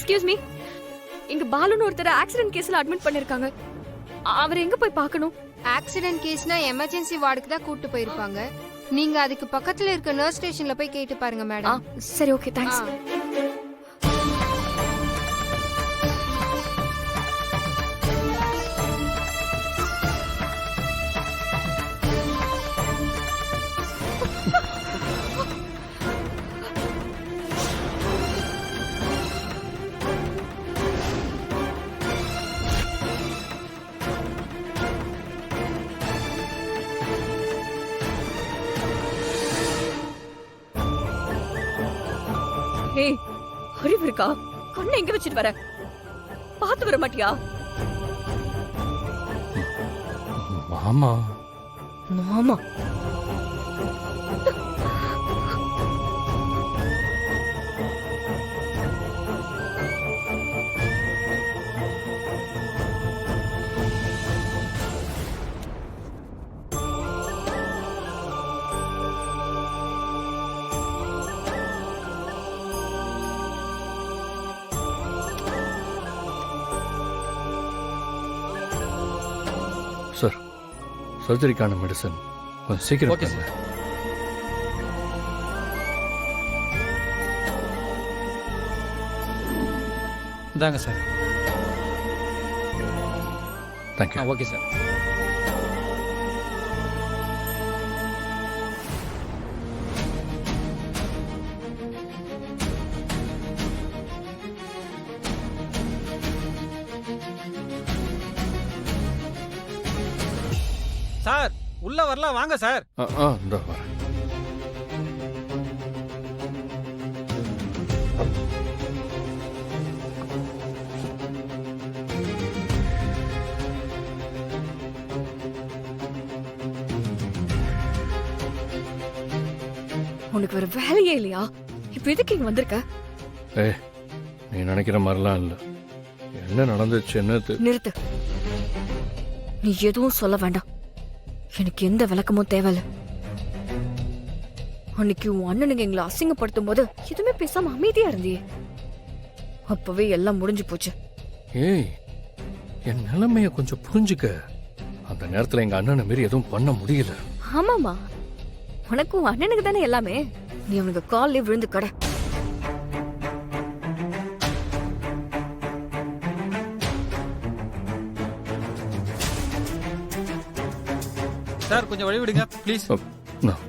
Excuse me, இங்க பாலுன்னு ஒருத்தர் accident கேஸ்ல அட்மிட் பண்ணிருக்காங்க. அவர் எங்க போய் பார்க்கணும்? ஆக்சிடென்ட் கேஸ்னா எமர்ஜென்சி வார்டுக்கு தான் கூட்டு போயிருப்பாங்க. நீங்க அதுக்கு பக்கத்துல இருக்க நர்ஸ் ஸ்டேஷன்ல போய் கேட்டு பாருங்க மேடம். சரி, ஓகே, தேங்க்ஸ். ஏய், அறிவு இருக்கா? கண்ணை எங்க வச்சிட்டு வர? பார்த்து வர மாட்டியா? மாமா மாமா சார், சர்ஜரிக்கான மெடிசன் கொஞ்சம் சீக்கிரம் ஓகே பண்ணுங்க. சார். இந்தாங்க sir. Thank you. Okay sir. Sir உள்ள வரலாம் வாங்க சார். இந்த வரேன். உனக்கு வேற வேலையே இல்லையா? இப்ப எதுக்கு இங்க வந்திருக்க? ஏய், நீ நினைக்கிற மாதிரிலாம் இல்லை. என்ன நடந்துச்சுன்னு நிறுத்து. நீ எதுவும் சொல்ல வேண்டாம். எனக்கு எந்த விளக்கமும் தேவையில்ல. அன்னைக்கு உன் அண்ணனுங்க எங்களை அசிங்கப்படுத்தும் போது எதுவுமே பேசாம அமைதியா இருந்தியே. அப்பவே எல்லாம் முடிஞ்சு போச்சு. ஏய், என் நிலைமைய கொஞ்சம் புரிஞ்சுக்க. அந்த நேரத்துல எங்க அண்ணனை மீறி எதுவும் பண்ண முடியல. ஆமாமா, உனக்கு உன் அண்ணனுக்கு தானே எல்லாமே. நீ அவனுக்கு கால்ல விழுந்து கடை. சார் கொஞ்சம் வழி விடுங்க ப்ளீஸ். நான்